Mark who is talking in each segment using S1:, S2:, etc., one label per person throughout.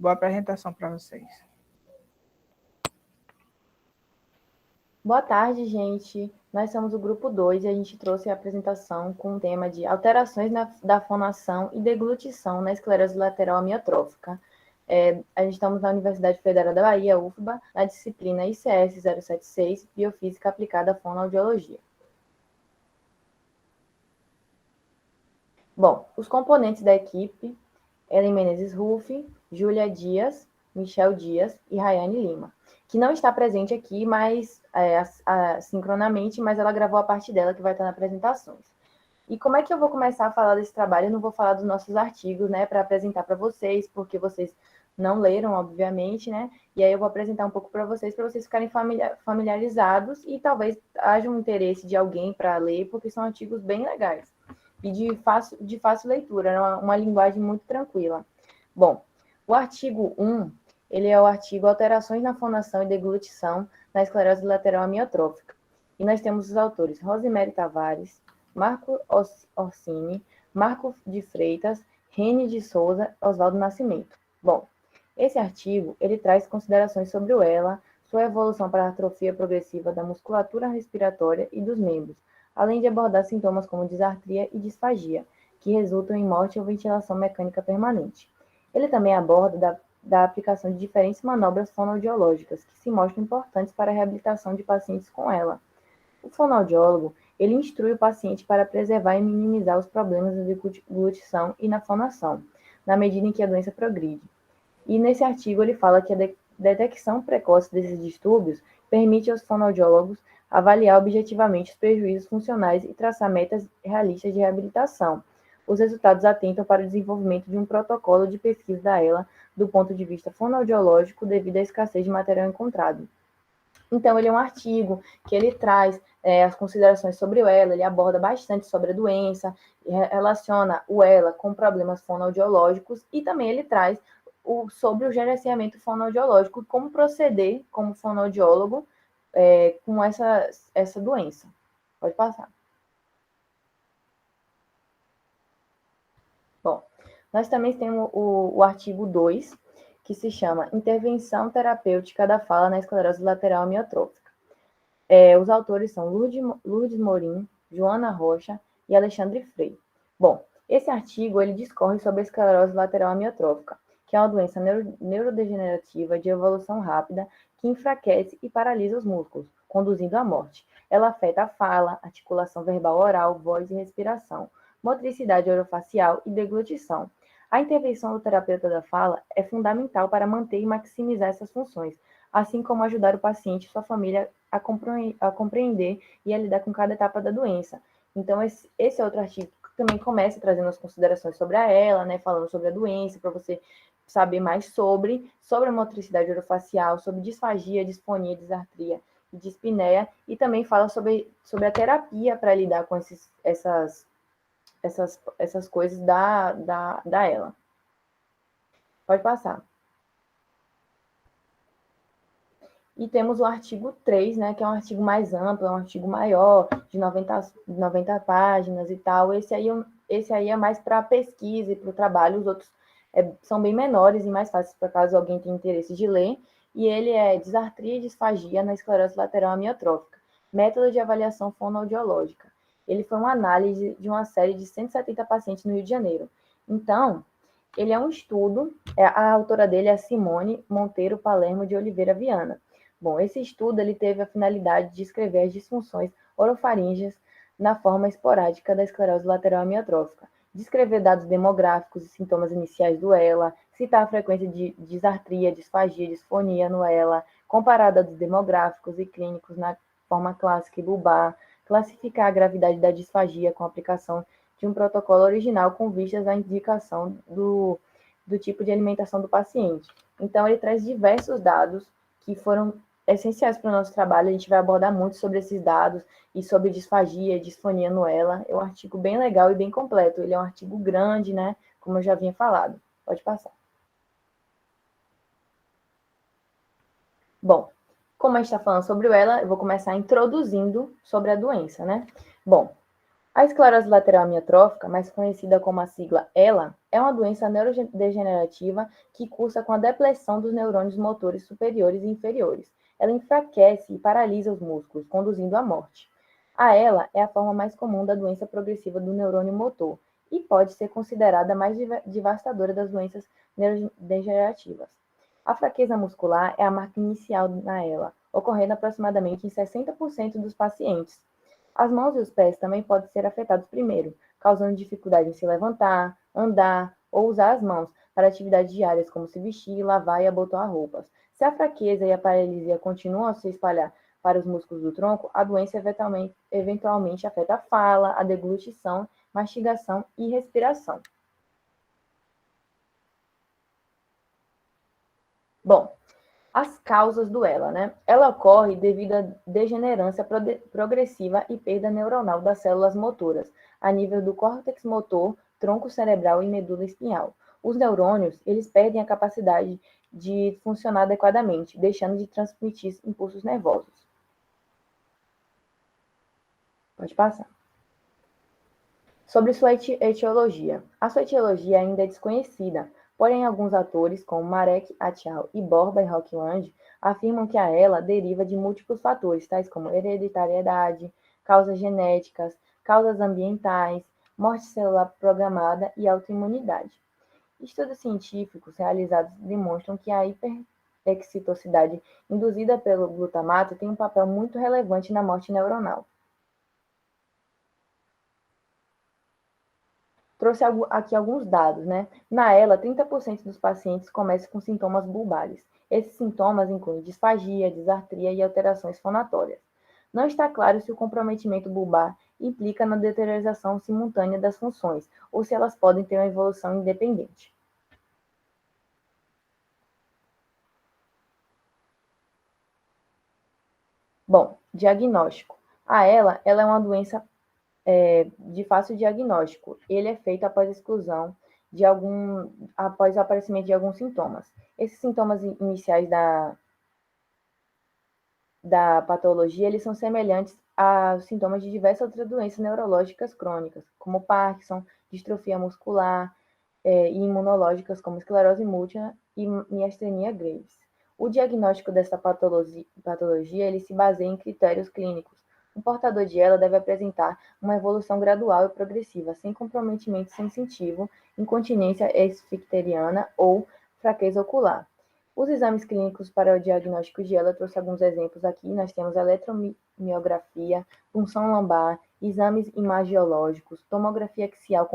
S1: Boa apresentação para vocês.
S2: Boa tarde, gente. Nós somos o grupo 2 e a gente trouxe a apresentação com o tema de alterações da fonação e deglutição na esclerose lateral amiotrófica. A gente estamos na Universidade Federal da Bahia, UFBA, na disciplina ICS 076, Biofísica Aplicada à Fonoaudiologia. Bom, os componentes da equipe: Ellen Menezes Ruff, Júlia Dias, Michel Dias e Rayane Lima, que não está presente aqui, mas sincronamente, mas ela gravou a parte dela que vai estar nas apresentações. E como é que eu vou começar a falar desse trabalho? Eu não vou falar dos nossos artigos, né, para apresentar para vocês, porque vocês não leram, obviamente, né? E aí eu vou apresentar um pouco para vocês ficarem familiarizados e talvez haja um interesse de alguém para ler, porque são artigos bem legais e de fácil leitura, uma linguagem muito tranquila. Bom, o artigo 1, ele é o artigo Alterações na fonação e deglutição na esclerose lateral amiotrófica. E nós temos os autores Rosemary Tavares, Marco Orsini, Marco de Freitas, Rene de Souza, Oswaldo Nascimento. Bom, esse artigo, ele traz considerações sobre o ELA, sua evolução para a atrofia progressiva da musculatura respiratória e dos membros, além de abordar sintomas como disartria e disfagia, que resultam em morte ou ventilação mecânica permanente. Ele também aborda da aplicação de diferentes manobras fonoaudiológicas, que se mostram importantes para a reabilitação de pacientes com ELA. O fonoaudiólogo, ele instrui o paciente para preservar e minimizar os problemas na deglutição e na fonação, na medida em que a doença progride. E nesse artigo ele fala que a detecção precoce desses distúrbios permite aos fonoaudiólogos avaliar objetivamente os prejuízos funcionais e traçar metas realistas de reabilitação. Os resultados atentam para o desenvolvimento de um protocolo de pesquisa da ELA do ponto de vista fonoaudiológico devido à escassez de material encontrado. Então, ele é um artigo que ele traz as considerações sobre o ELA, ele aborda bastante sobre a doença, relaciona o ELA com problemas fonoaudiológicos e também ele traz sobre o gerenciamento fonoaudiológico, como proceder como fonoaudiólogo com essa doença. Pode passar. Bom, nós também temos o artigo 2, que se chama Intervenção Terapêutica da Fala na Esclerose Lateral Amiotrófica. Os autores são Lourdes Morim, Joana Rocha e Alexandre Frei. Bom, esse artigo ele discorre sobre a esclerose lateral amiotrófica, que é uma doença neurodegenerativa de evolução rápida que enfraquece e paralisa os músculos, conduzindo à morte. Ela afeta a fala, articulação verbal oral, voz e respiração, motricidade orofacial e deglutição. A intervenção do terapeuta da fala é fundamental para manter e maximizar essas funções, assim como ajudar o paciente e sua família a compreender e a lidar com cada etapa da doença. Então, esse é outro artigo que também começa trazendo as considerações sobre a ELA, né, falando sobre a doença, para você saber mais sobre a motricidade orofacial, sobre disfagia, disfonia, disartria e dispneia, e também fala sobre a terapia para lidar com essas coisas da ELA. Pode passar. E temos o artigo 3, né, que é um artigo mais amplo, é um artigo maior, de 90 páginas e tal. Esse aí é mais para pesquisa e para o trabalho, os outros são bem menores e mais fáceis para caso alguém tenha interesse de ler. E ele é Disartria e Disfagia na Esclerose Lateral Amiotrófica, método de avaliação fonoaudiológica. Ele foi uma análise de uma série de 170 pacientes no Rio de Janeiro. Então, ele é um estudo, a autora dele é Simone Monteiro Palermo de Oliveira Viana. Bom, esse estudo ele teve a finalidade de descrever as disfunções orofaríngeas na forma esporádica da esclerose lateral amiotrófica, descrever dados demográficos e sintomas iniciais do ELA, citar a frequência de disartria, disfagia, disfonia no ELA, comparar dados demográficos e clínicos na forma clássica e bulbar, classificar a gravidade da disfagia com a aplicação de um protocolo original com vistas à indicação do tipo de alimentação do paciente. Então, ele traz diversos dados que foram essenciais para o nosso trabalho. A gente vai abordar muito sobre esses dados e sobre disfagia e disfonia no ELA. É um artigo bem legal e bem completo. Ele é um artigo grande, né? Como eu já havia falado. Pode passar. Bom, como a gente está falando sobre o ELA, eu vou começar introduzindo sobre a doença, né? Bom, A esclerose lateral amiotrófica, mais conhecida como a sigla ELA, é uma doença neurodegenerativa que cursa com a depressão dos neurônios motores superiores e inferiores. Ela enfraquece e paralisa os músculos, conduzindo à morte. A ELA é a forma mais comum da doença progressiva do neurônio motor e pode ser considerada a mais devastadora das doenças neurodegenerativas. A fraqueza muscular é a marca inicial na ELA, ocorrendo aproximadamente em 60% dos pacientes. As mãos e os pés também podem ser afetados primeiro, causando dificuldade em se levantar, andar ou usar as mãos para atividades diárias como se vestir, lavar e abotoar roupas. Se a fraqueza e a paralisia continuam a se espalhar para os músculos do tronco, a doença eventualmente afeta a fala, a deglutição, mastigação e respiração. Bom, as causas do ELA, né? Ela ocorre devido à degenerância progressiva e perda neuronal das células motoras, a nível do córtex motor, tronco cerebral e medula espinhal. Os neurônios, eles perdem a capacidade de funcionar adequadamente, deixando de transmitir impulsos nervosos. Pode passar. Sobre sua etiologia. A sua etiologia ainda é desconhecida, porém alguns autores, como Marek Atial e Borba e Rockland, afirmam que a ela deriva de múltiplos fatores, tais como hereditariedade, causas genéticas, causas ambientais, morte celular programada e autoimunidade. Estudos científicos realizados demonstram que a hiperexcitosidade induzida pelo glutamato tem um papel muito relevante na morte neuronal. Trouxe aqui alguns dados, né? Na ELA, 30% dos pacientes começam com sintomas bulbares. Esses sintomas incluem disfagia, disartria e alterações fonatórias. Não está claro se o comprometimento bulbar implica na deterioração simultânea das funções, ou se elas podem ter uma evolução independente. Bom, diagnóstico. A ela é uma doença de fácil diagnóstico. Ele é feito após a exclusão após o aparecimento de alguns sintomas. Esses sintomas iniciais da patologia, eles são semelhantes aos sintomas de diversas outras doenças neurológicas crônicas, como Parkinson, distrofia muscular, e imunológicas, como esclerose múltipla e miastenia graves. O diagnóstico dessa patologia ele se baseia em critérios clínicos. O portador de ela deve apresentar uma evolução gradual e progressiva, sem comprometimento sensitivo, incontinência esficteriana ou fraqueza ocular. Os exames clínicos para o diagnóstico de ela, trouxe alguns exemplos aqui. Nós temos eletromiografia, punção lombar, exames imagiológicos, tomografia axial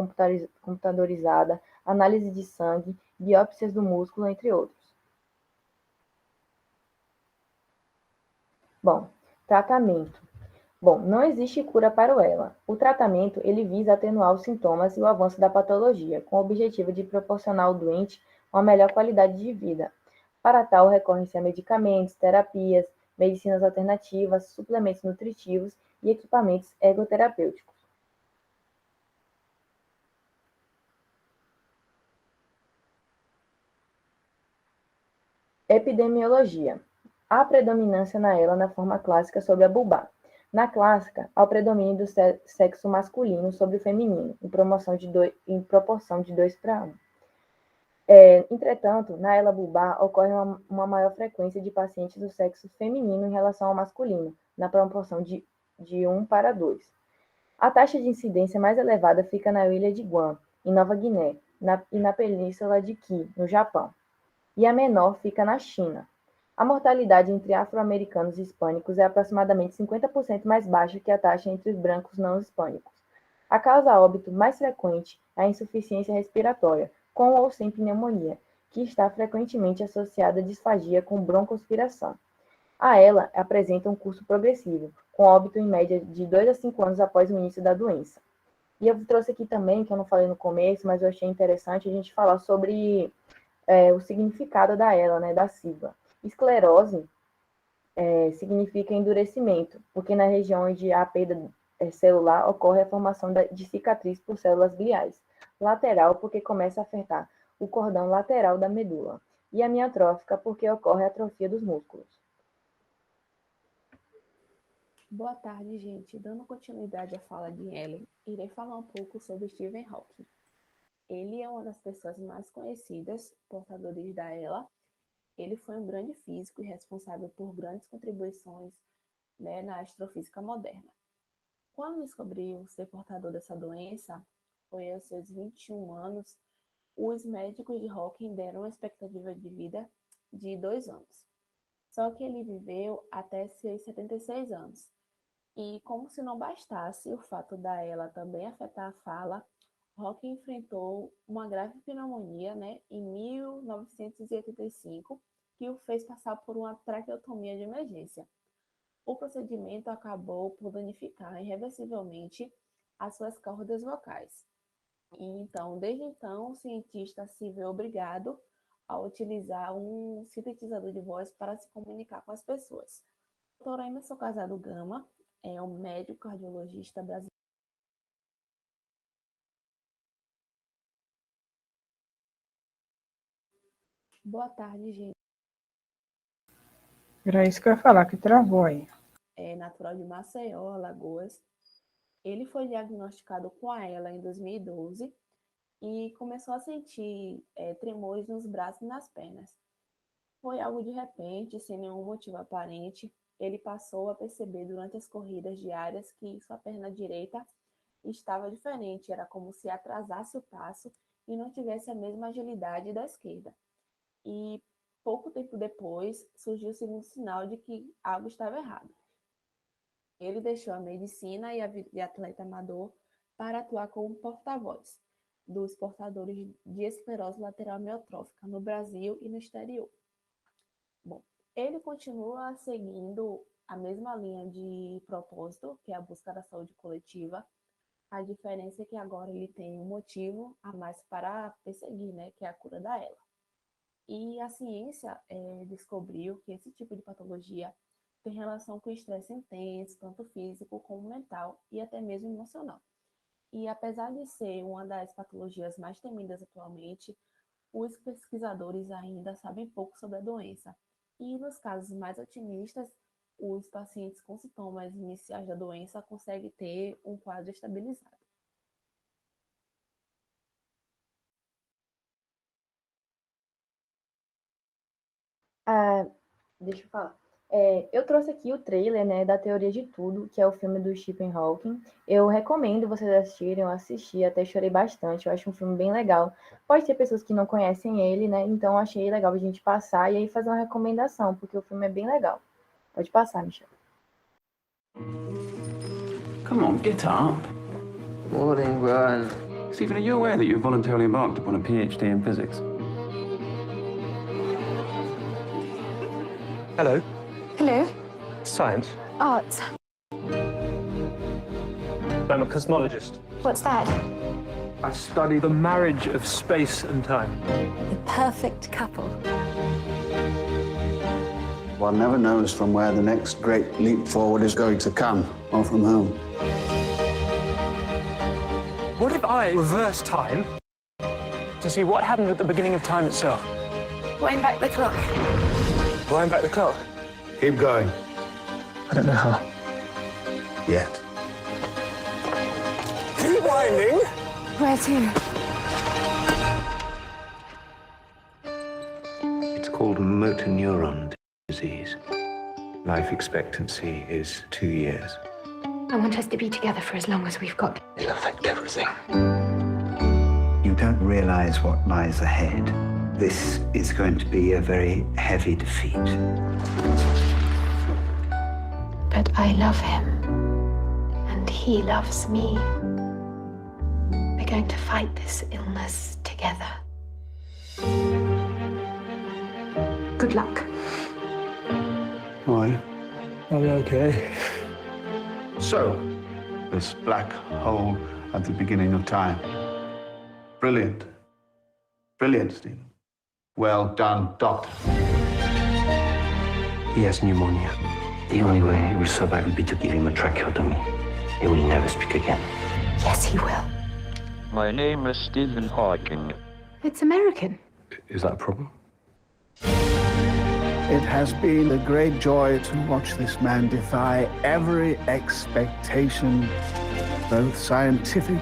S2: computadorizada, análise de sangue, biópsias do músculo, entre outros. Bom, tratamento. Bom, não existe cura para o ELA. O tratamento ele visa atenuar os sintomas e o avanço da patologia, com o objetivo de proporcionar ao doente uma melhor qualidade de vida. Para tal, recorrem-se a medicamentos, terapias, medicinas alternativas, suplementos nutritivos e equipamentos ergoterapêuticos. Epidemiologia. Há predominância na ELA na forma clássica sobre a bulbar. Na clássica, há o predomínio do sexo masculino sobre o feminino, em proporção de 2 para 1. Entretanto, na ELA bulbar ocorre uma maior frequência de pacientes do sexo feminino em relação ao masculino, na proporção de 1 para 2. A taxa de incidência mais elevada fica na ilha de Guam, em Nova Guiné, e na península de Ki, no Japão. E a menor fica na China. A mortalidade entre afro-americanos e hispânicos é aproximadamente 50% mais baixa que a taxa entre os brancos não hispânicos. A causa óbito mais frequente é a insuficiência respiratória, com ou sem pneumonia, que está frequentemente associada à disfagia com broncoaspiração. A ela apresenta um curso progressivo, com óbito em média de 2 a 5 anos após o início da doença. E eu trouxe aqui também, que eu não falei no começo, mas eu achei interessante a gente falar sobre o significado da ela, né, da sigla. Esclerose significa endurecimento, porque na região onde há perda celular ocorre a formação de cicatriz por células gliais. Lateral, porque começa a afetar o cordão lateral da medula. E amiotrófica, porque ocorre a atrofia dos músculos.
S1: Boa tarde, gente. Dando continuidade à fala de Ellen, irei falar um pouco sobre Stephen Hawking. Ele é uma das pessoas mais conhecidas, portadores da ELA. Ele foi um grande físico e responsável por grandes contribuições, né, na astrofísica moderna. Quando descobriu ser portador dessa doença, foi aos seus 21 anos, os médicos de Hawking deram uma expectativa de vida de 2 anos. Só que ele viveu até seus 76 anos. E como se não bastasse o fato da ela também afetar a fala, Hawking enfrentou uma grave pneumonia, né, em 1985, que o fez passar por uma traqueotomia de emergência. O procedimento acabou por danificar irreversivelmente as suas cordas vocais. E então, desde então, o cientista se vê obrigado a utilizar um sintetizador de voz para se comunicar com as pessoas. O Dr. Emerson Casado Gama é um médico cardiologista brasileiro. Boa tarde, gente.
S3: Era isso que eu ia falar, que travou aí.
S1: É natural de Maceió, Alagoas. Ele foi diagnosticado com a ELA em 2012 e começou a sentir tremores nos braços e nas pernas. Foi algo de repente, sem nenhum motivo aparente. Ele passou a perceber durante as corridas diárias que sua perna direita estava diferente, era como se atrasasse o passo e não tivesse a mesma agilidade da esquerda. E pouco tempo depois surgiu o segundo sinal de que algo estava errado. Ele deixou a medicina e a vida de atleta amador para atuar como porta-voz dos portadores de esclerose lateral amiotrófica no Brasil e no exterior. Bom, ele continua seguindo a mesma linha de propósito, que é a busca da saúde coletiva. A diferença é que agora ele tem um motivo a mais para perseguir, né, que é a cura da ELA. E a ciência descobriu que esse tipo de patologia tem relação com o estresse intenso, tanto físico como mental e até mesmo emocional. E apesar de ser uma das patologias mais temidas atualmente, os pesquisadores ainda sabem pouco sobre a doença. E nos casos mais otimistas, os pacientes com sintomas iniciais da doença conseguem ter um quadro estabilizado.
S2: Deixa eu falar. Eu trouxe aqui o trailer, né, da Teoria de Tudo, que é o filme do Stephen Hawking. Eu recomendo vocês assistirem, eu assisti, até chorei bastante, eu acho um filme bem legal. Pode ter pessoas que não conhecem ele, né, então eu achei legal a gente passar e aí fazer uma recomendação, porque o filme é bem legal. Pode passar, Michel.
S4: Come on, get up.
S5: Morning, Brian.
S4: Stephen, are you aware that you've voluntarily embarked upon a PhD in physics?
S5: Hello.
S6: Hello.
S5: Science.
S6: Arts.
S5: I'm a cosmologist.
S6: What's that?
S5: I study the marriage of space and time.
S6: The perfect couple.
S7: One never knows from where the next great leap forward is going to come, or from whom.
S5: What if I reverse time to see what happened at the beginning of time itself?
S6: Wind back the clock.
S5: Wind back the clock.
S7: Keep going.
S5: I don't know how.
S7: Yet.
S5: Keep winding.
S6: Where to?
S8: It's called motor neuron disease. Life expectancy is 2 years.
S6: I want us to be together for as long as we've got.
S8: It'll affect everything.
S9: You don't realize what lies ahead. This is going to be a very heavy defeat.
S6: But I love him. And he loves me. We're going to fight this illness together. Good luck.
S7: Why?
S5: I'll be okay.
S7: So, this black hole at the beginning of time. Brilliant. Brilliant, Stephen. Well done, Doctor.
S8: He has pneumonia. The only way he will survive will be to give him a tracheotomy. He will never speak again.
S6: Yes, he will.
S10: My name is Stephen Hawking.
S6: It's American.
S8: Is that a problem?
S7: It has been a great joy to watch this man defy every expectation, both scientific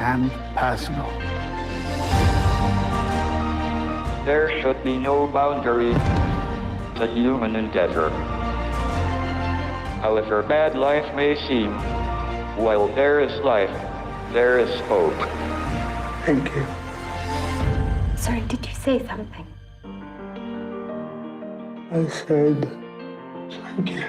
S7: and personal.
S10: There should be no boundary to human endeavor. However bad life may seem, while there is life, there is hope.
S7: Thank you.
S6: Sorry, did you say something?
S7: I said, thank you.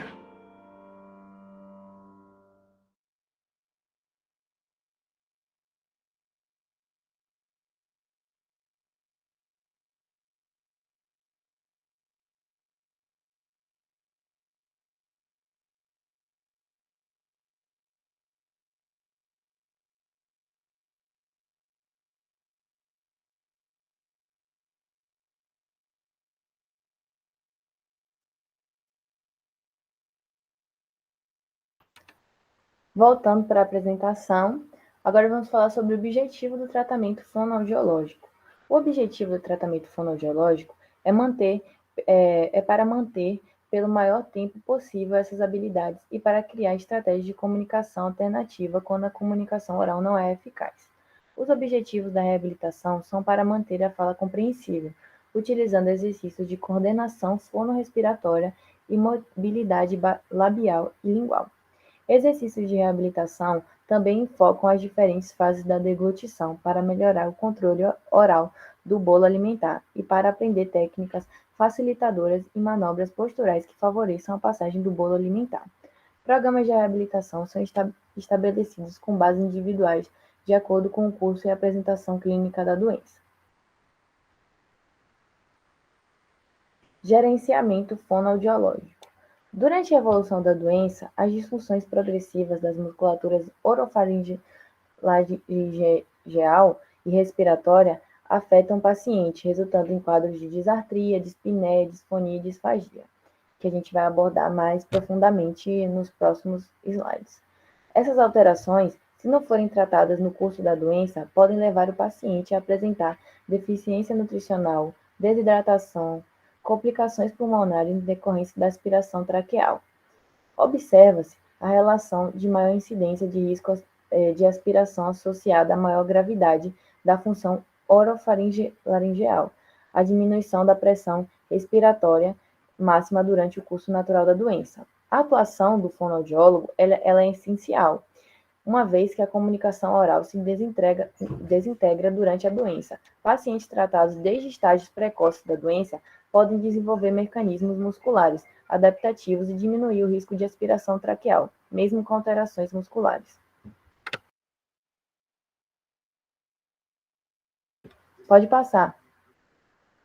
S2: Voltando para a apresentação, agora vamos falar sobre o objetivo do tratamento fonoaudiológico. O objetivo do tratamento fonoaudiológico é para manter pelo maior tempo possível essas habilidades e para criar estratégias de comunicação alternativa quando a comunicação oral não é eficaz. Os objetivos da reabilitação são para manter a fala compreensível, utilizando exercícios de coordenação fonorrespiratória e mobilidade labial e lingual. Exercícios de reabilitação também focam as diferentes fases da deglutição para melhorar o controle oral do bolo alimentar e para aprender técnicas facilitadoras e manobras posturais que favoreçam a passagem do bolo alimentar. Programas de reabilitação são estabelecidos com bases individuais de acordo com o curso e apresentação clínica da doença. Gerenciamento fonoaudiológico. Durante a evolução da doença, as disfunções progressivas das musculaturas orofaringeal e respiratória afetam o paciente, resultando em quadros de disartria, dispneia, disfonia e disfagia, que a gente vai abordar mais profundamente nos próximos slides. Essas alterações, se não forem tratadas no curso da doença, podem levar o paciente a apresentar deficiência nutricional, desidratação, complicações pulmonares em decorrência da aspiração traqueal. Observa-se a relação de maior incidência de risco de aspiração associada à maior gravidade da função orofaringeal, a diminuição da pressão respiratória máxima durante o curso natural da doença. A atuação do fonoaudiólogo ela é essencial, uma vez que a comunicação oral se desintegra durante a doença. Pacientes tratados desde estágios precoces da doença podem desenvolver mecanismos musculares adaptativos e diminuir o risco de aspiração traqueal, mesmo com alterações musculares. Pode passar.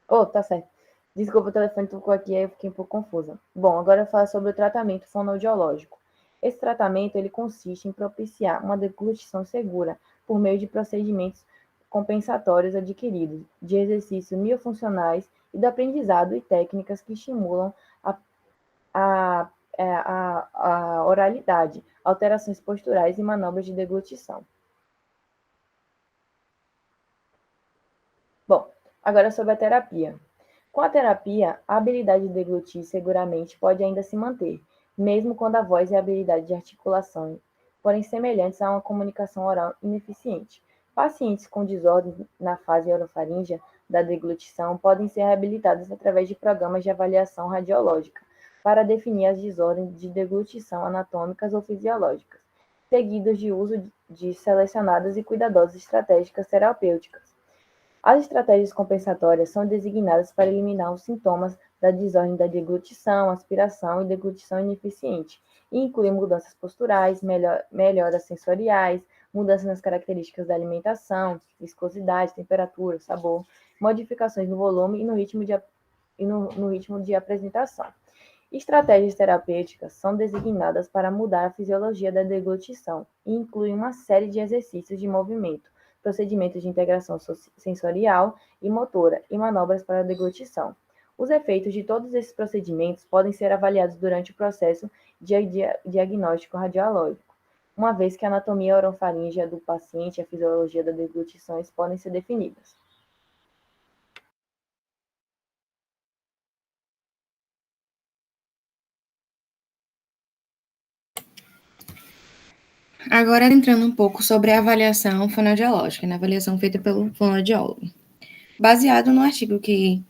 S2: Oh, tá certo. Desculpa, o telefone tocou aqui, aí eu fiquei um pouco confusa. Bom, agora eu falo sobre o tratamento fonoaudiológico. Esse tratamento ele consiste em propiciar uma deglutição segura por meio de procedimentos compensatórios adquiridos, de exercícios miofuncionais e do aprendizado e técnicas que estimulam a oralidade, alterações posturais e manobras de deglutição. Bom, agora sobre a terapia. Com a terapia, a habilidade de deglutir seguramente pode ainda se manter, mesmo quando a voz e a habilidade de articulação forem semelhantes a uma comunicação oral ineficiente. Pacientes com desordens na fase orofaríngea da deglutição podem ser reabilitados através de programas de avaliação radiológica para definir as desordens de deglutição anatômicas ou fisiológicas, seguidos de uso de selecionadas e cuidadosas estratégias terapêuticas. As estratégias compensatórias são designadas para eliminar os sintomas da desordem da deglutição, aspiração e deglutição ineficiente, e incluem mudanças posturais, melhoras sensoriais, mudanças nas características da alimentação, viscosidade, temperatura, sabor, modificações no volume e no ritmo de apresentação. Estratégias terapêuticas são designadas para mudar a fisiologia da deglutição e incluem uma série de exercícios de movimento, procedimentos de integração sensorial e motora e manobras para a deglutição. Os efeitos de todos esses procedimentos podem ser avaliados durante o processo de diagnóstico radiológico, uma vez que a anatomia orofaríngea do paciente e a fisiologia da deglutição podem ser definidas.
S11: Agora, entrando um pouco sobre a avaliação fonoaudiológica, né? A avaliação feita pelo fonoaudiólogo. Baseado no artigo que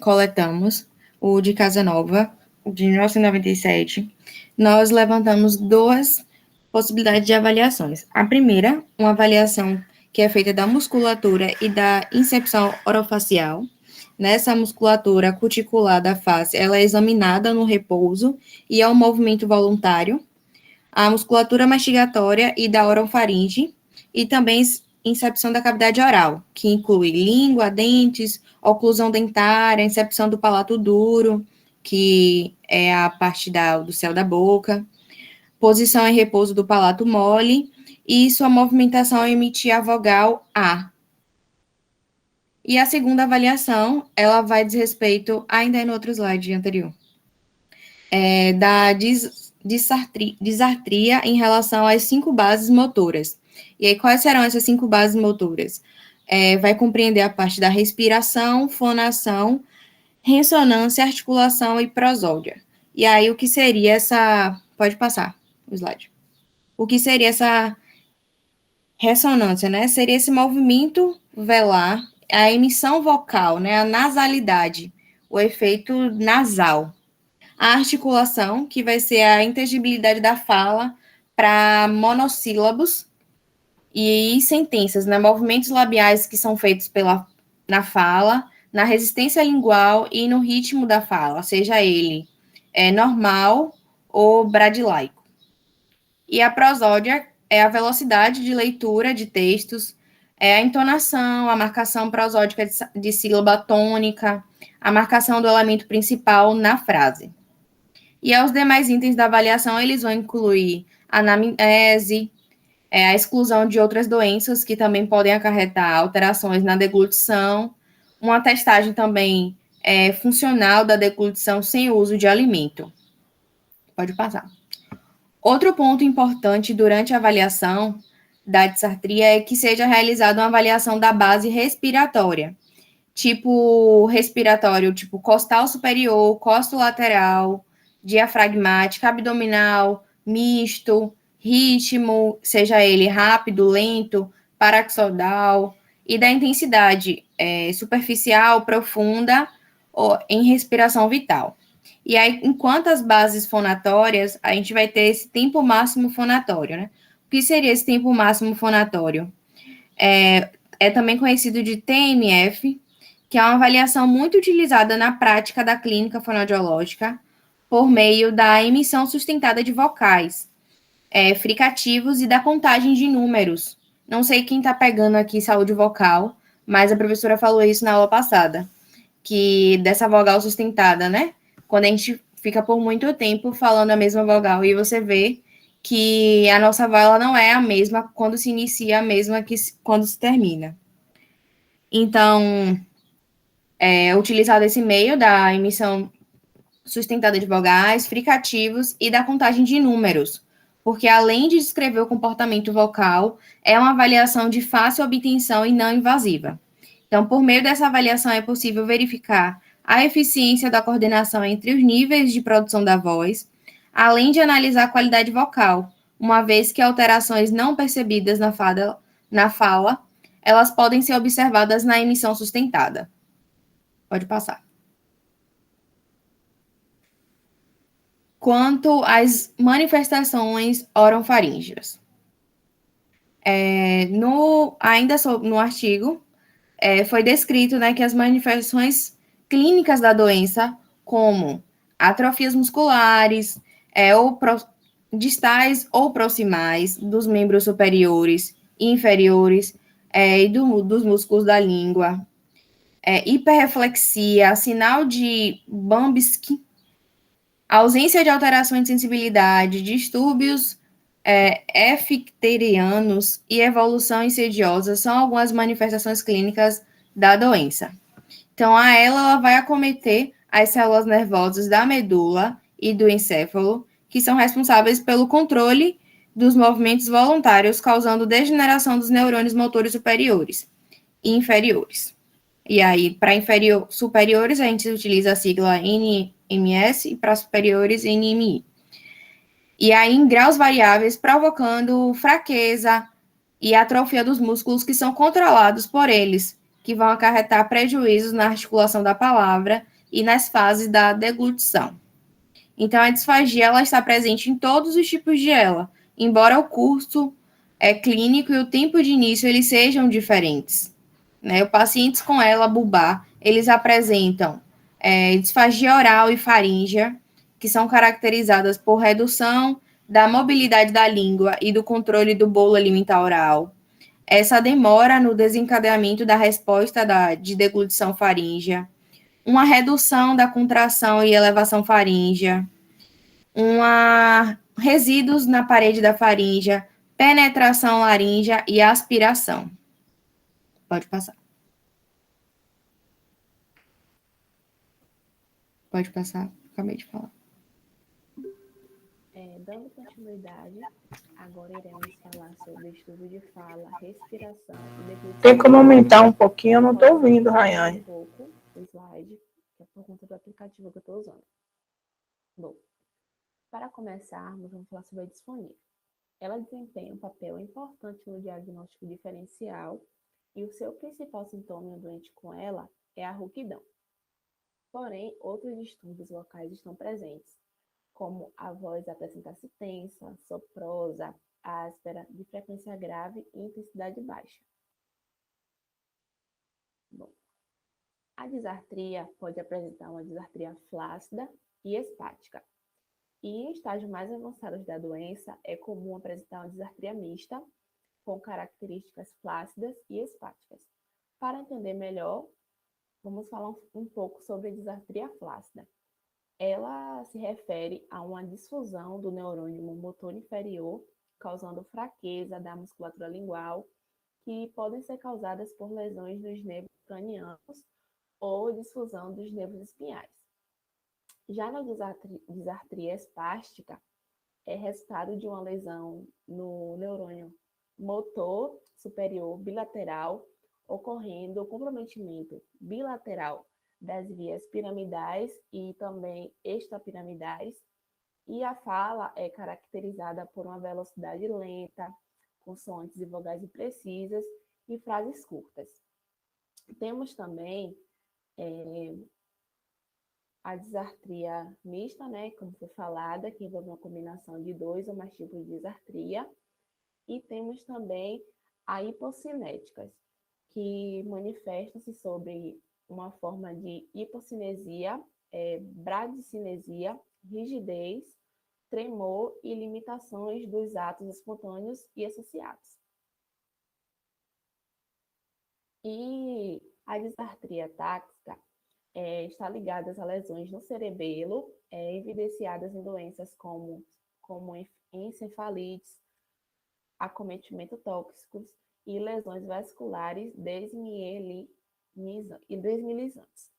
S11: coletamos, o de Casanova, de 1997, nós levantamos duas possibilidades de avaliações. A primeira, uma avaliação que é feita da musculatura e da incepção orofacial. Nessa musculatura cuticular da face, ela é examinada no repouso e ao movimento voluntário. A musculatura mastigatória e da orofaringe, e também incepção da cavidade oral, que inclui língua, dentes, oclusão dentária, incepção do palato duro, que é a parte do céu da boca, posição em repouso do palato mole, e sua movimentação ao emitir a vogal A. E a segunda avaliação, ela vai dizer respeito, ainda no outro slide anterior, da disartria em relação às 5 bases motoras. E aí, quais serão essas 5 bases motoras? Vai compreender a parte da respiração, fonação, ressonância, articulação e prosódia. E aí, o que seria essa... Pode passar o slide. O que seria essa ressonância, né? Seria esse movimento velar, a emissão vocal, né? A nasalidade, o efeito nasal. A articulação, que vai ser a inteligibilidade da fala para monossílabos e sentenças, né? Movimentos labiais que são feitos na fala, na resistência lingual e no ritmo da fala, seja ele normal ou bradilaico. E a prosódia é a velocidade de leitura de textos, a entonação, a marcação prosódica de sílaba tônica, a marcação do elemento principal na frase. E aos demais itens da avaliação, eles vão incluir a anamnese, a exclusão de outras doenças que também podem acarretar alterações na deglutição, uma testagem também funcional da deglutição sem uso de alimento. Pode passar. Outro ponto importante durante a avaliação da disartria é que seja realizada uma avaliação da base respiratória, tipo respiratório, tipo costal superior, costo lateral, diafragmática, abdominal, misto, ritmo, seja ele rápido, lento, paraxodal, e da intensidade superficial, profunda, ou em respiração vital. E aí, enquanto as bases fonatórias, a gente vai ter esse tempo máximo fonatório, né? O que seria esse tempo máximo fonatório? É também conhecido de TMF, que é uma avaliação muito utilizada na prática da clínica fonoaudiológica por meio da emissão sustentada de vocais, fricativos e da contagem de números. Não sei quem está pegando aqui saúde vocal, mas a professora falou isso na aula passada, que dessa vogal sustentada, né? Quando a gente fica por muito tempo falando a mesma vogal e você vê que a nossa voz ela não é a mesma quando se inicia, a mesma que quando se termina. Então, é utilizado esse meio da emissão sustentada de vogais, fricativos e da contagem de números, porque além de descrever o comportamento vocal, é uma avaliação de fácil obtenção e não invasiva. Então, por meio dessa avaliação é possível verificar a eficiência da coordenação entre os níveis de produção da voz, além de analisar a qualidade vocal, uma vez que alterações não percebidas na fala, elas podem ser observadas na emissão sustentada. Pode passar. Quanto às manifestações orofaríngeas. Ainda no artigo, foi descrito, né, que as manifestações clínicas da doença, como atrofias musculares, distais ou proximais dos membros superiores e inferiores e dos músculos da língua, hiperreflexia, sinal de Bambisky, ausência de alterações de sensibilidade, distúrbios efecterianos e evolução insidiosa são algumas manifestações clínicas da doença. Então, ela vai acometer as células nervosas da medula e do encéfalo, que são responsáveis pelo controle dos movimentos voluntários, causando degeneração dos neurônios motores superiores e inferiores. E aí, para superiores, a gente utiliza a sigla NMS e para superiores, NMI. e aí em graus variáveis, provocando fraqueza e atrofia dos músculos que são controlados por eles, que vão acarretar prejuízos na articulação da palavra e nas fases da deglutição. Então, a disfagia ela está presente em todos os tipos de ela, embora o curso clínico e o tempo de início eles sejam diferentes. Né? Os pacientes com ela bulbar, eles apresentam disfagia oral e faríngea, que são caracterizadas por redução da mobilidade da língua e do controle do bolo alimentar oral. Essa demora no desencadeamento da resposta de deglutição faríngea, uma redução da contração e elevação faríngea, resíduos na parede da faríngea, penetração laríngea e aspiração. Pode passar. Pode passar, acabei de falar.
S1: Dando continuidade, agora iremos falar sobre estudo de fala, respiração e deglutição.
S3: Tem como aumentar um pouquinho? Eu não estou ouvindo, Rayane.
S1: Um pouco o slide, que é por conta do aplicativo que eu estou usando. Bom, para começarmos, vamos falar sobre a disfonia. Ela desempenha um papel importante no diagnóstico diferencial e o seu principal sintoma no doente com ela é a rouquidão. Porém, outros distúrbios locais estão presentes, como a voz apresentar-se tensa, soprosa, áspera, de frequência grave e intensidade baixa. Bom, a disartria pode apresentar uma disartria flácida e espática. E em estágios mais avançados da doença, é comum apresentar uma disartria mista, com características flácidas e espáticas. Para entender melhor, vamos falar um pouco sobre a disartria flácida. Ela se refere a uma difusão do neurônio motor inferior, causando fraqueza da musculatura lingual, que podem ser causadas por lesões nos nervos cranianos ou difusão dos nervos espinhais. Já na disartria espástica, é resultado de uma lesão no neurônio motor superior bilateral, ocorrendo o comprometimento bilateral das vias piramidais e também extrapiramidais, e a fala é caracterizada por uma velocidade lenta, consoantes e vogais imprecisas e frases curtas. Temos também a disartria mista, né, como foi falada, que envolve uma combinação de 2 ou mais tipos de disartria, e temos também a hipocinéticas, que manifestam-se sobre uma forma de hipocinesia, bradicinesia, rigidez, tremor e limitações dos atos espontâneos e associados. E a disartria táxica está ligada a lesões no cerebelo, evidenciadas em doenças como encefalites, acometimento tóxicos e lesões vasculares desmielinizantes.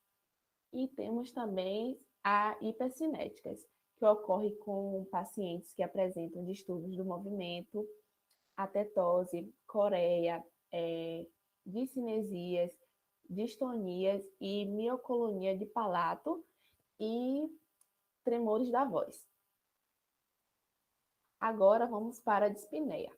S1: E temos também a hipercinéticas, que ocorre com pacientes que apresentam distúrbios do movimento, atetose, coreia, discinesias, distonias e mioclonia de palato e tremores da voz. Agora vamos para a dispneia.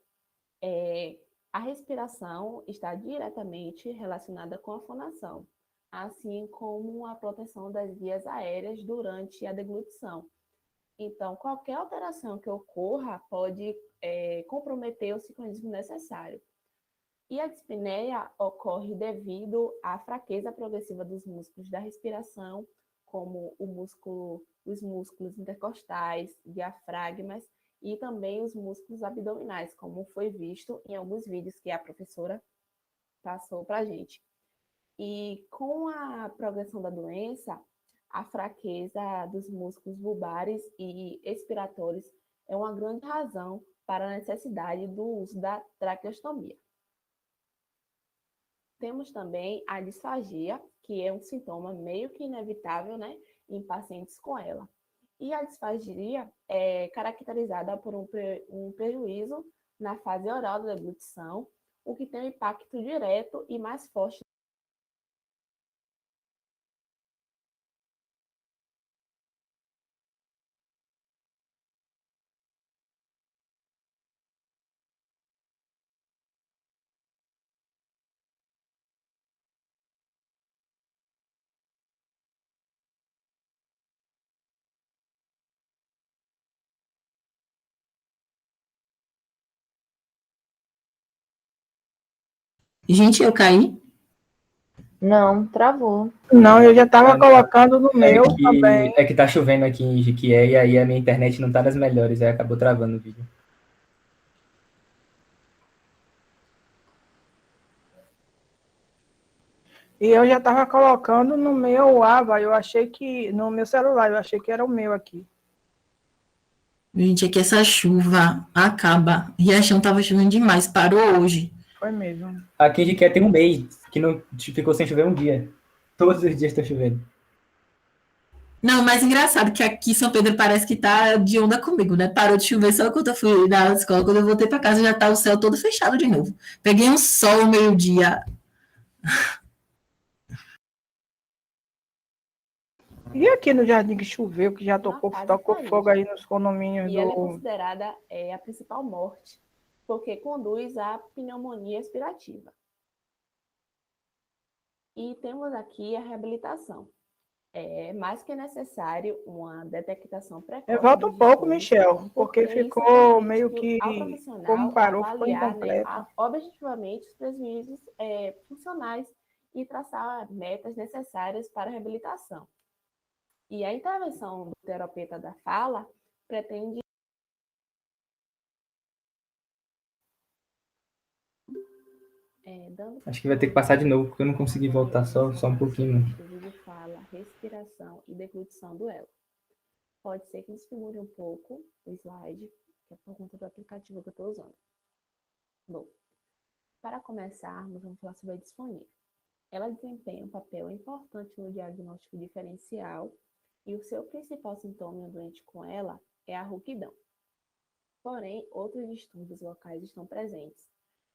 S1: A respiração está diretamente relacionada com a fonação, assim como a proteção das vias aéreas durante a deglutição. Então, qualquer alteração que ocorra pode comprometer o sincronismo necessário. E a dispneia ocorre devido à fraqueza progressiva dos músculos da respiração, como os músculos intercostais, diafragmas e também os músculos abdominais, como foi visto em alguns vídeos que a professora passou para a gente. E com a progressão da doença, a fraqueza dos músculos bulbares e expiratórios é uma grande razão para a necessidade do uso da traqueostomia. Temos também a disfagia, que é um sintoma meio que inevitável, né, em pacientes com ela. E a disfagia é caracterizada por um prejuízo na fase oral da deglutição, o que tem um impacto direto e mais forte
S12: Gente, eu caí?
S2: Não, travou.
S3: Não, eu já estava colocando no meu
S13: que,
S3: também.
S13: é que tá chovendo aqui em Jequié e aí a minha internet não tá das melhores, aí acabou travando o vídeo.
S3: E eu já estava colocando no meu Ava, eu achei que, no meu celular, eu achei que era o meu aqui.
S12: Gente, aqui essa chuva acaba. Riachão tava chovendo demais, parou hoje.
S3: Foi mesmo.
S13: Aqui em Jequié tem um mês que não ficou sem chover um dia. Todos os dias tá chovendo.
S12: Não, mais engraçado que aqui São Pedro parece que tá de onda comigo, né? Parou de chover só quando eu fui na escola, quando eu voltei para casa já tá o céu todo fechado de novo. Peguei um sol meio-dia.
S3: E aqui no Jardim que choveu, que já tocou fogo aí nos condomínios
S1: E ela é
S3: do...
S1: considerada a principal morte, porque conduz à pneumonia expirativa. E temos aqui a reabilitação. É mais que necessário uma detectação precoce.
S3: Volta um pouco, Michel, porque ficou meio que, como parou, ficou incompleto.
S1: Né, objetivamente os prejuízos funcionais e traçar metas necessárias para a reabilitação. E a intervenção do terapeuta da fala pretende
S13: Acho que vai ter que passar de novo, porque eu não consegui voltar só um pouquinho.
S1: de fala, respiração e deglutição do elo. Pode ser que desfigure um pouco o slide, que é por conta do aplicativo que eu estou usando. Bom, para começarmos, vamos falar sobre a disfonia. Ela desempenha um papel importante no diagnóstico diferencial e o seu principal sintoma em um doente com ela é a rouquidão. Porém, outros distúrbios vocais estão presentes,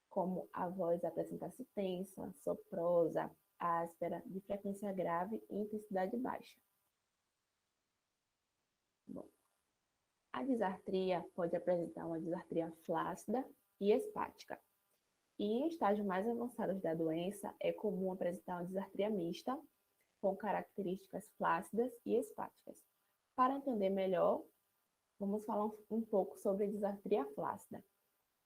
S1: como a voz apresentar-se tensa, soprosa, áspera, de frequência grave e intensidade baixa. Bom, a disartria pode apresentar uma disartria flácida e espática. E em estágios mais avançados da doença, é comum apresentar uma disartria mista, com características flácidas e espáticas. Para entender melhor, vamos falar um pouco sobre a disartria flácida.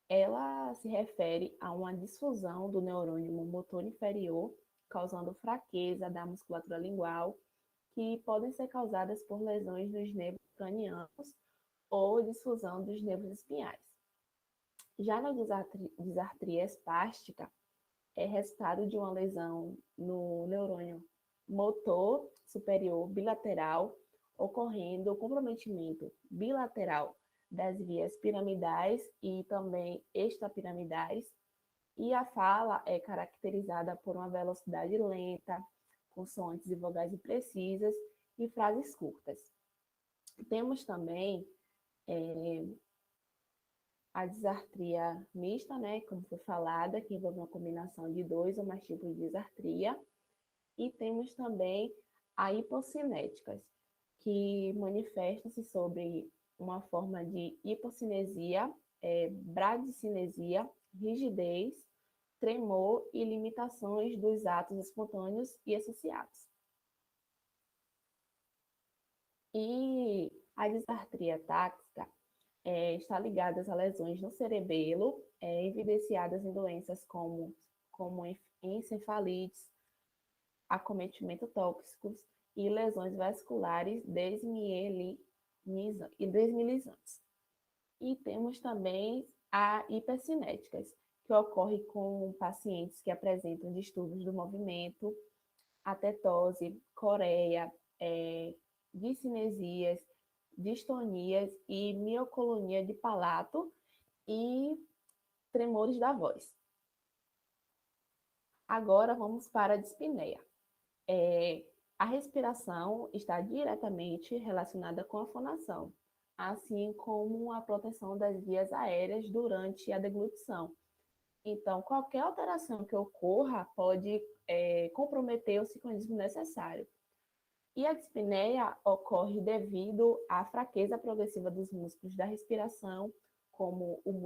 S1: Ela se refere a uma difusão do neurônio motor inferior, causando fraqueza da musculatura lingual, que podem ser causadas por lesões nos nervos cranianos ou difusão dos nervos espinhais. Já na disartria espástica, é resultado de uma lesão no neurônio motor superior bilateral, ocorrendo comprometimento bilateral das vias piramidais e também extrapiramidais, e a fala é caracterizada por uma velocidade lenta, consoantes e vogais imprecisas e frases curtas. Temos também a disartria mista, né, como foi falada, que envolve uma combinação de 2 ou mais tipos de disartria, e temos também a hipocinéticas, que manifestam-se sobre uma forma de hipocinesia, bradicinesia, rigidez, tremor e limitações dos atos espontâneos e associados. E a disartria táxica está ligada a lesões no cerebelo, evidenciadas em doenças como encefalites, acometimento tóxicos e lesões vasculares desmielinizantes. E temos também a hipercinéticas, que ocorre com pacientes que apresentam distúrbios do movimento, atetose, coreia, discinesias, distonias e mioclonia de palato e tremores da voz. Agora vamos para a dispneia. A respiração está diretamente relacionada com a fonação, assim como a proteção das vias aéreas durante a deglutição. Então, qualquer alteração que ocorra pode comprometer o sincronismo necessário. E a dispneia ocorre devido à fraqueza progressiva dos músculos da respiração, como os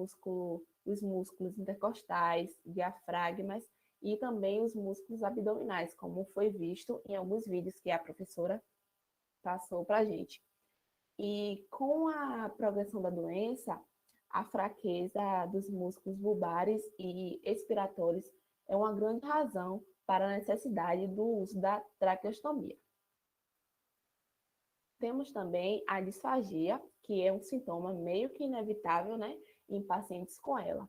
S1: músculos intercostais, diafragmas e também os músculos abdominais, como foi visto em alguns vídeos que a professora passou para a gente. E com a progressão da doença, a fraqueza dos músculos bulbares e expiratórios é uma grande razão para a necessidade do uso da traqueostomia. Temos também a disfagia, que é um sintoma meio que inevitável, né, em pacientes com ela.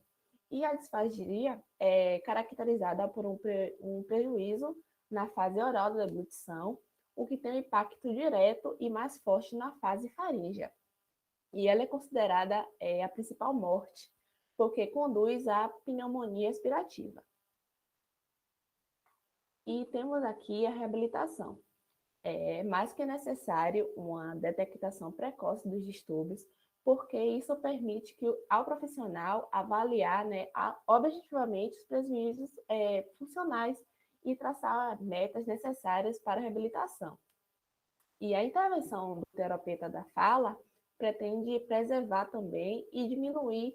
S1: E a disfagia é caracterizada por um prejuízo na fase oral da deglutição, o que tem um impacto direto e mais forte na fase faríngea. E ela é considerada a principal morte, porque conduz à pneumonia expirativa. E temos aqui a reabilitação. É mais que necessário uma detectação precoce dos distúrbios, porque isso permite que ao profissional avaliar, né, objetivamente os prejuízos funcionais e traçar metas necessárias para a reabilitação. E a intervenção do terapeuta da fala pretende preservar também e diminuir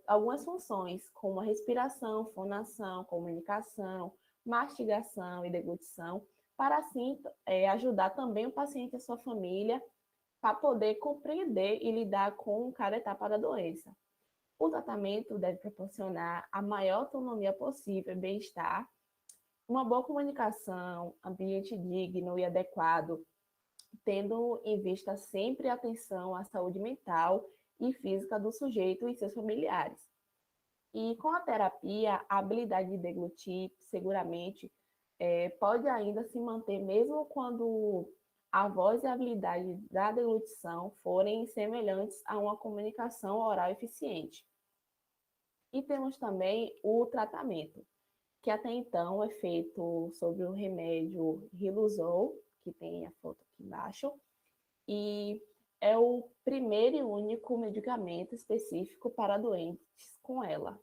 S1: algumas funções, como a respiração, fonação, comunicação, mastigação e deglutição, para assim ajudar também o paciente e a sua família para poder compreender e lidar com cada etapa da doença. O tratamento deve proporcionar a maior autonomia possível e bem-estar, uma boa comunicação, ambiente digno e adequado, tendo em vista sempre a atenção à saúde mental e física do sujeito e seus familiares. E com a terapia, a habilidade de deglutir seguramente pode ainda se manter mesmo quando a voz e a habilidade da deglutição forem semelhantes a uma comunicação oral eficiente. E temos também o tratamento, que até então é feito sobre o remédio Riluzol, que tem a foto aqui embaixo, e é o primeiro e único medicamento específico para doentes com ela.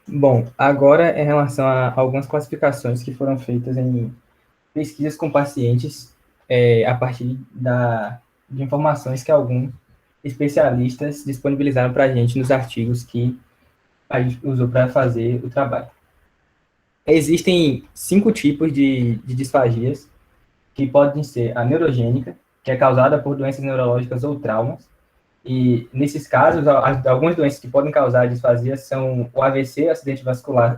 S13: Bom, agora em relação a algumas classificações que foram feitas em pesquisas com pacientes a partir de informações que alguns especialistas disponibilizaram para a gente nos artigos que a gente usou para fazer o trabalho. Existem 5 tipos de disfagias, que podem ser a neurogênica, que é causada por doenças neurológicas ou traumas. E, nesses casos, algumas doenças que podem causar disfasia são o AVC, acidente vascular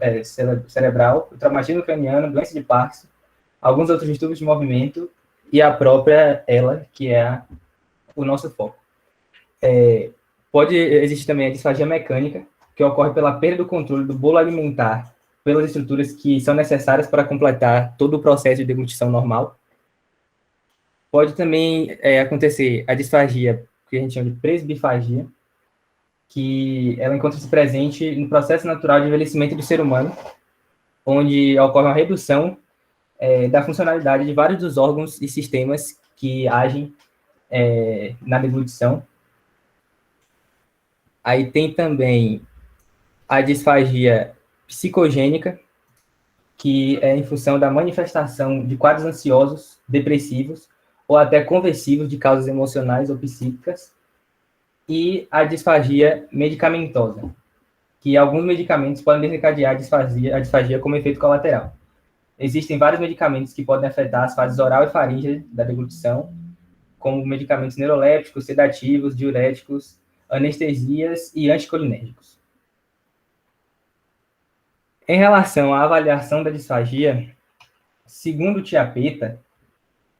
S13: cerebral, o traumatismo craniano, doença de Parkinson, alguns outros distúrbios de movimento e a própria ela, que é o nosso foco. Pode existir também a disfagia mecânica, que ocorre pela perda do controle do bolo alimentar pelas estruturas que são necessárias para completar todo o processo de deglutição normal. Pode também acontecer a disfagia, que a gente chama de presbifagia, que ela encontra-se presente no processo natural de envelhecimento do ser humano, onde ocorre uma redução da funcionalidade de vários dos órgãos e sistemas que agem na deglutição. Aí tem também a disfagia psicogênica, que é em função da manifestação de quadros ansiosos, depressivos, ou até conversivos de causas emocionais ou psíquicas, e a disfagia medicamentosa, que alguns medicamentos podem desencadear a disfagia como efeito colateral. Existem vários medicamentos que podem afetar as fases oral e faríngea da deglutição, como medicamentos neurolépticos, sedativos, diuréticos, anestesias e anticolinérgicos. Em relação à avaliação da disfagia, segundo Chiappetta,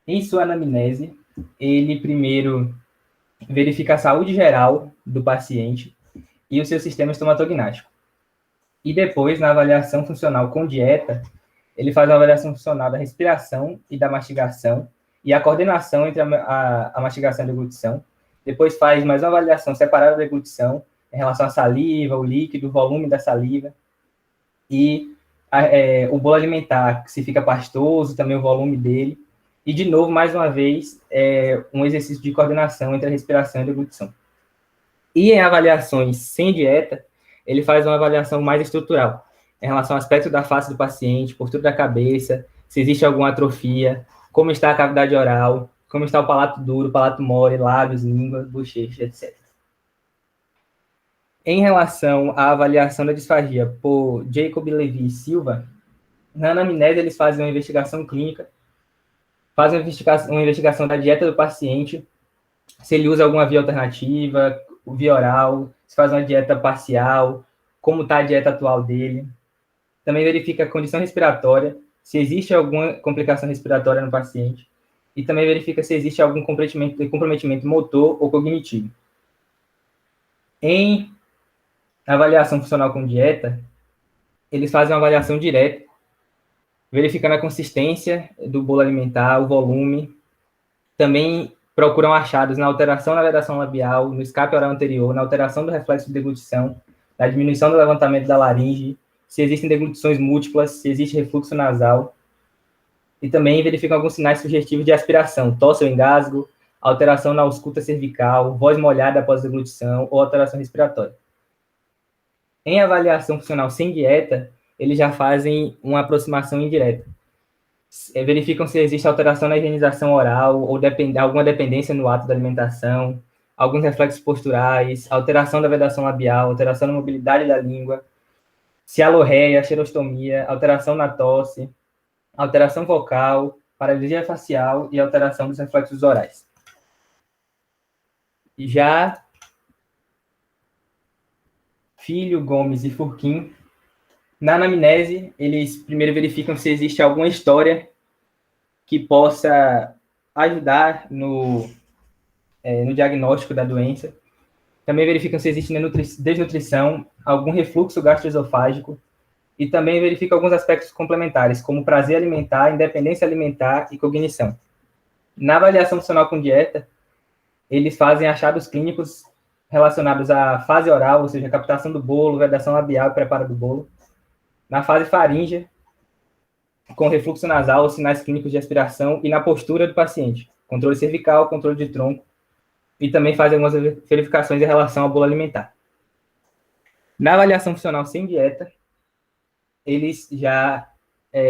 S13: em sua anamnese, ele primeiro verifica a saúde geral do paciente e o seu sistema estomatognático. E depois, na avaliação funcional com dieta, ele faz uma avaliação funcional da respiração e da mastigação e a coordenação entre a mastigação e a deglutição. Depois faz mais uma avaliação separada da deglutição em relação à saliva, o líquido, o volume da saliva e o bolo alimentar, se fica pastoso, também o volume dele. E, de novo, mais uma vez, um exercício de coordenação entre a respiração e a deglutição. E em avaliações sem dieta, ele faz uma avaliação mais estrutural, em relação ao aspecto da face do paciente, postura da cabeça, se existe alguma atrofia, como está a cavidade oral, como está o palato duro, palato mole, lábios, língua, bochecha, etc. Em relação à avaliação da disfagia por Jacob Levi e Silva, na anamnese eles fazem uma investigação clínica, fazem uma investigação da dieta do paciente, se ele usa alguma via alternativa, via oral, se faz uma dieta parcial, como está a dieta atual dele. Também verifica a condição respiratória, se existe alguma complicação respiratória no paciente, e também verifica se existe algum comprometimento motor ou cognitivo. Em avaliação funcional com dieta, eles fazem uma avaliação direta, verificando a consistência do bolo alimentar, o volume. Também procuram achados na alteração na vedação labial, no escape oral anterior, na alteração do reflexo de deglutição, na diminuição do levantamento da laringe, se existem deglutições múltiplas, se existe refluxo nasal. E também verificam alguns sinais sugestivos de aspiração, tosse ou engasgo, alteração na ausculta cervical, voz molhada após deglutição ou alteração respiratória. Em avaliação funcional sem dieta, eles já fazem uma aproximação indireta. Verificam se existe alteração na higienização oral ou alguma dependência no ato da alimentação, alguns reflexos posturais, alteração da vedação labial, alteração na mobilidade da língua, cialorreia, xerostomia, alteração na tosse, alteração vocal, paralisia facial e alteração dos reflexos orais. Já Filho, Gomes e Furquim, na anamnese, eles primeiro verificam se existe alguma história que possa ajudar no diagnóstico da doença. Também verificam se existe desnutrição, algum refluxo gastroesofágico, e também verificam alguns aspectos complementares, como prazer alimentar, independência alimentar e cognição. Na avaliação funcional com dieta, eles fazem achados clínicos relacionados à fase oral, ou seja, captação do bolo, vedação labial e preparo do bolo. Na fase faríngea, com refluxo nasal, sinais clínicos de aspiração, e na postura do paciente, controle cervical, controle de tronco, e também fazem algumas verificações em relação ao bolo alimentar. Na avaliação funcional sem dieta, eles já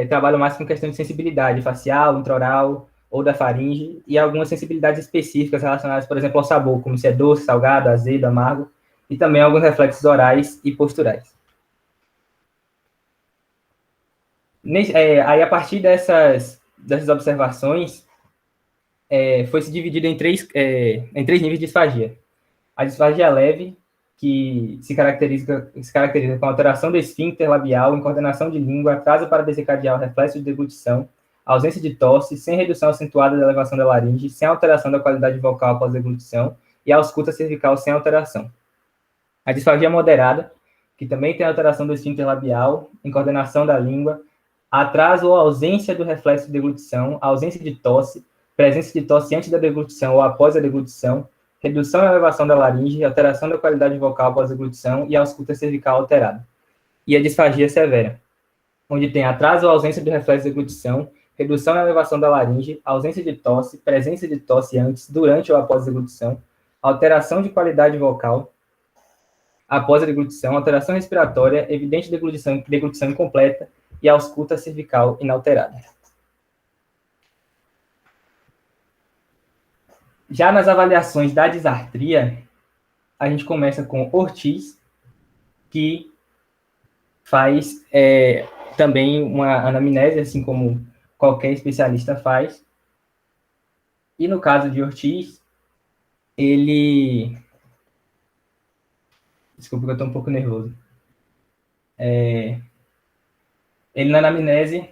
S13: trabalham mais com questão de sensibilidade facial, intraoral ou da faringe, e algumas sensibilidades específicas relacionadas, por exemplo, ao sabor, como se é doce, salgado, azedo, amargo, e também alguns reflexos orais e posturais. Aí, a partir dessas observações, foi se dividido em três níveis de disfagia. A disfagia leve, que se caracteriza com alteração do esfíncter labial, incoordenação de língua, atraso para desencadear o reflexo de deglutição, ausência de tosse, sem redução acentuada da elevação da laringe, sem alteração da qualidade vocal após deglutição, e a ausculta cervical sem alteração. A disfagia moderada, que também tem alteração do esfíncter labial, incoordenação da língua, atraso ou ausência do reflexo de deglutição, ausência de tosse, presença de tosse antes da deglutição ou após a deglutição, redução e elevação da laringe, alteração da qualidade vocal após a deglutição e a ausculta cervical alterada. E a disfagia severa, onde tem atraso ou ausência do reflexo de deglutição, redução na elevação da laringe, ausência de tosse, presença de tosse antes, durante ou após a deglutição, alteração de qualidade vocal após a deglutição, alteração respiratória, evidente deglutição incompleta e ausculta cervical inalterada. Já nas avaliações da disartria, a gente começa com Ortiz, que faz também uma anamnese, assim como qualquer especialista faz. E no caso de Ortiz, ele... Desculpa que eu estou um pouco nervoso. Ele na anamnese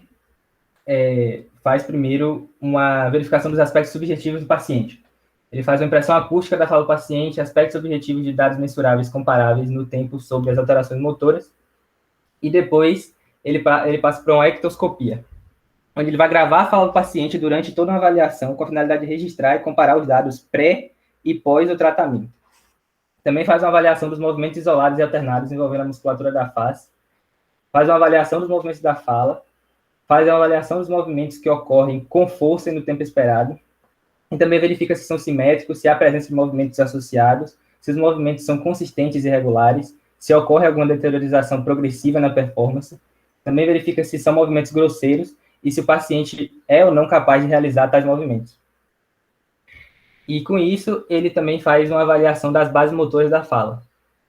S13: faz primeiro uma verificação dos aspectos subjetivos do paciente. Ele faz uma impressão acústica da fala do paciente, aspectos objetivos de dados mensuráveis comparáveis no tempo sobre as alterações motoras, e depois ele passa para uma ectoscopia, onde ele vai gravar a fala do paciente durante toda uma avaliação, com a finalidade de registrar e comparar os dados pré e pós o tratamento. Também faz uma avaliação dos movimentos isolados e alternados envolvendo a musculatura da face, faz uma avaliação dos movimentos da fala, faz uma avaliação dos movimentos que ocorrem com força e no tempo esperado, e também verifica se são simétricos, se há presença de movimentos associados, se os movimentos são consistentes e regulares, se ocorre alguma deteriorização progressiva na performance. Também verifica se são movimentos grosseiros e se o paciente é ou não capaz de realizar tais movimentos. E com isso, ele também faz uma avaliação das bases motoras da fala,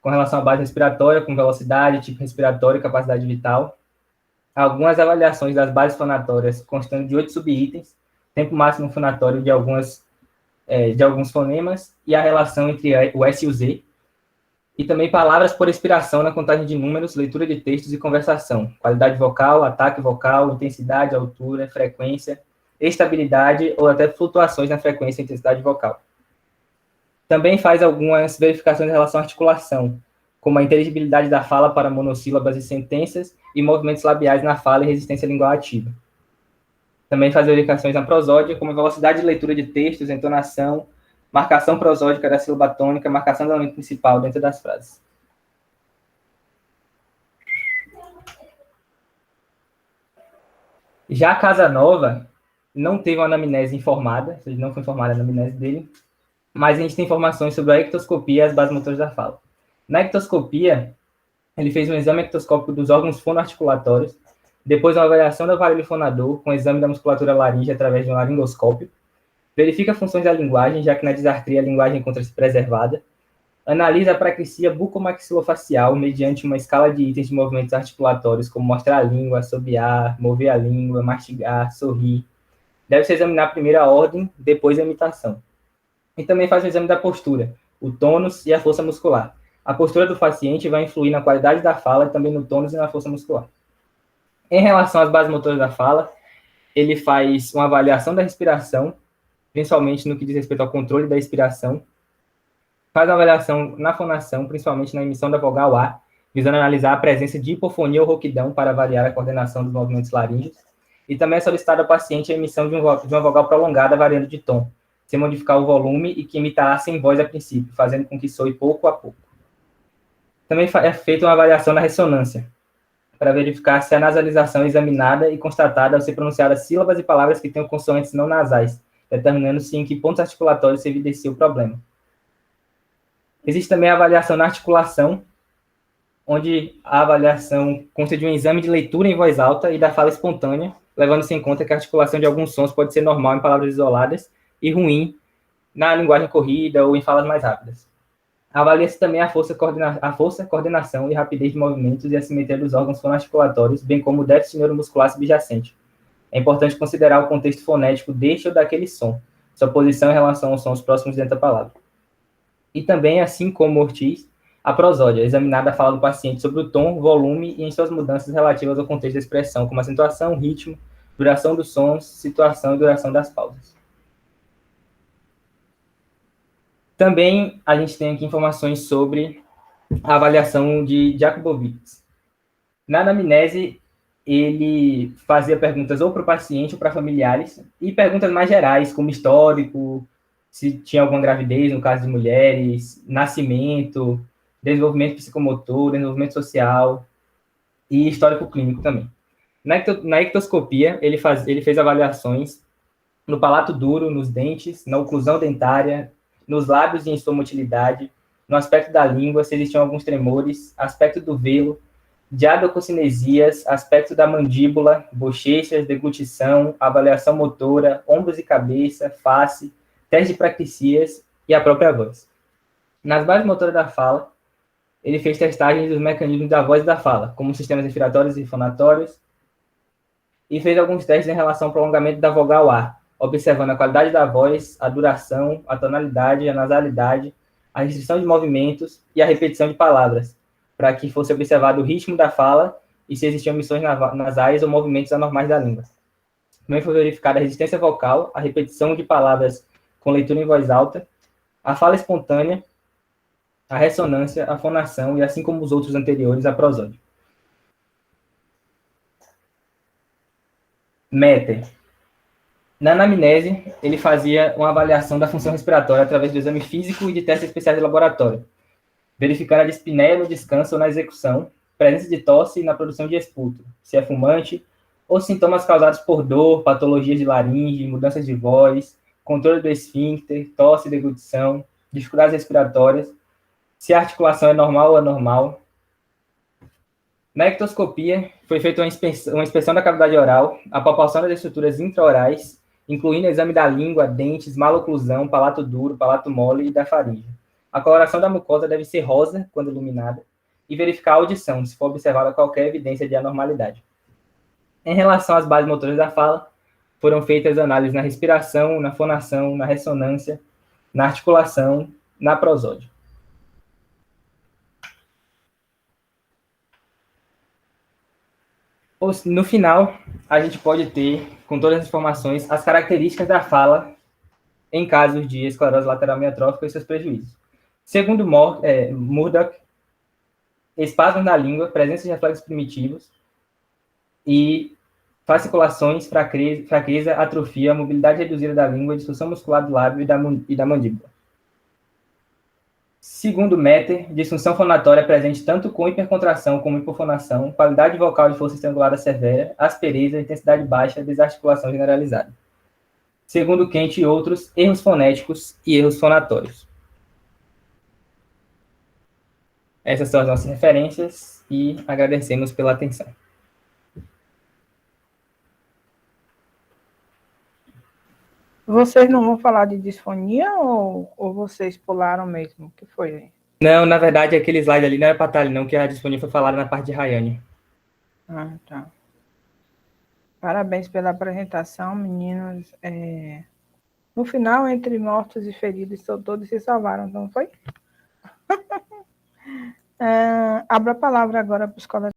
S13: com relação à base respiratória, com velocidade, tipo respiratório e capacidade vital. Algumas avaliações das bases fonatórias constando de 8 subitens, tempo máximo fonatório de alguns fonemas e a relação entre o S e o Z. E também palavras por expiração na contagem de números, leitura de textos e conversação. Qualidade vocal, ataque vocal, intensidade, altura, frequência, estabilidade ou até flutuações na frequência e intensidade vocal. Também faz algumas verificações em relação à articulação, como a inteligibilidade da fala para monossílabas e sentenças e movimentos labiais na fala e resistência lingual ativa. Também faz verificações na prosódia, como a velocidade de leitura de textos, entonação, marcação prosódica da sílaba tônica, marcação do elemento principal dentro das frases. Já a Casanova não teve uma anamnese informada, ou seja, não foi informada a anamnese dele, mas a gente tem informações sobre a ectoscopia e as bases motoras da fala. Na ectoscopia, ele fez um exame ectoscópico dos órgãos fonoarticulatórios, depois uma avaliação do aparelho fonador com exame da musculatura laríngea através de um laringoscópio, verifica funções da linguagem, já que na disartria a linguagem encontra-se preservada, analisa a pracricia bucomaxilofacial mediante uma escala de itens de movimentos articulatórios, como mostrar a língua, assobiar, mover a língua, mastigar, sorrir. Deve-se examinar primeiro a ordem, depois a imitação. E também faz o exame da postura, o tônus e a força muscular. A postura do paciente vai influir na qualidade da fala e também no tônus e na força muscular. Em relação às bases motoras da fala, ele faz uma avaliação da respiração, principalmente no que diz respeito ao controle da expiração. Faz uma avaliação na fonação, principalmente na emissão da vogal A, visando analisar a presença de hipofonia ou rouquidão para avaliar a coordenação dos movimentos laríngeos. E também é solicitada ao paciente a emissão de uma vogal prolongada variando de tom, sem modificar o volume e que imita A sem voz a princípio, fazendo com que soe pouco a pouco. Também é feita uma avaliação na ressonância, para verificar se a nasalização é examinada e constatada ao ser pronunciadas sílabas e palavras que tenham consoantes não nasais, determinando-se em que pontos articulatórios se evidencia o problema. Existe também a avaliação na articulação, onde a avaliação consta de um exame de leitura em voz alta e da fala espontânea, levando-se em conta que a articulação de alguns sons pode ser normal em palavras isoladas e ruim na linguagem corrida ou em falas mais rápidas. Avalia-se também a força, coordenação e rapidez de movimentos e a simetria dos órgãos fonoarticulatórios, bem como o déficit neuromuscular subjacente. É importante considerar o contexto fonético deste ou daquele som, sua posição em relação aos sons próximos dentro da palavra. E também, assim como Ortiz, a prosódia, examinada a fala do paciente sobre o tom, volume e em suas mudanças relativas ao contexto da expressão, como acentuação, ritmo, duração dos sons, situação e duração das pausas. Também a gente tem aqui informações sobre a avaliação de Jakubowicz. Na anamnese, ele fazia perguntas ou para o paciente ou para familiares, e perguntas mais gerais, como histórico, se tinha alguma gravidez, no caso de mulheres, nascimento, desenvolvimento psicomotor, desenvolvimento social e histórico clínico também. Na ectoscopia, ele fez avaliações no palato duro, nos dentes, na oclusão dentária, nos lábios e em sua motilidade, no aspecto da língua, se existiam alguns tremores, aspecto do velo, diadococinesias, aspecto da mandíbula, bochechas, deglutição, avaliação motora, ombros e cabeça, face, teste de praquicias e a própria voz. Nas bases motoras da fala, ele fez testagens dos mecanismos da voz e da fala, como sistemas respiratórios e fonatórios, e fez alguns testes em relação ao prolongamento da vogal A, observando a qualidade da voz, a duração, a tonalidade, a nasalidade, a restrição de movimentos e a repetição de palavras, para que fosse observado o ritmo da fala e se existiam emissões nasais ou movimentos anormais da língua. Também foi verificada a resistência vocal, a repetição de palavras com leitura em voz alta, a fala espontânea, a ressonância, a fonação e, assim como os outros anteriores, a prosódia. Metter. Na anamnese, ele fazia uma avaliação da função respiratória através do exame físico e de testes especiais de laboratório, verificando a dispneia no descanso ou na execução, presença de tosse na produção de esputo, se é fumante, ou sintomas causados por dor, patologias de laringe, mudanças de voz, controle do esfíncter, tosse, deglutição, dificuldades respiratórias, se a articulação é normal ou anormal. Na ectoscopia, foi feita uma inspeção da cavidade oral, a palpação das estruturas intraorais, incluindo o exame da língua, dentes, maloclusão, palato duro, palato mole e da faringe. A coloração da mucosa deve ser rosa quando iluminada e verificar a audição, se for observada qualquer evidência de anormalidade. Em relação às bases motoras da fala, foram feitas análises na respiração, na fonação, na ressonância, na articulação, na prosódia. No final, a gente pode ter, com todas as informações, as características da fala em casos de esclerose lateral amiotrófica e seus prejuízos. Segundo Murdoch, espasmos na língua, presença de reflexos primitivos e fasciculações, fraqueza, atrofia, mobilidade reduzida da língua, disfunção muscular do lábio e da mandíbula. Segundo Metter, disfunção fonatória presente tanto com hipercontração como hipofonação, qualidade vocal de força estrangulada severa, aspereza, intensidade baixa, desarticulação generalizada. Segundo Kent e outros, erros fonéticos e erros fonatórios. Essas são as nossas referências e agradecemos pela atenção.
S3: Vocês não vão falar de disfonia ou vocês pularam mesmo? O que foi aí?
S13: Não, na verdade, aquele slide ali não era para estar ali, não, que a disfonia foi falada na parte de Rayane.
S3: Ah, tá. Parabéns pela apresentação, meninos. No final, entre mortos e feridos, todos se salvaram, não foi? Abro a palavra agora para os colegas.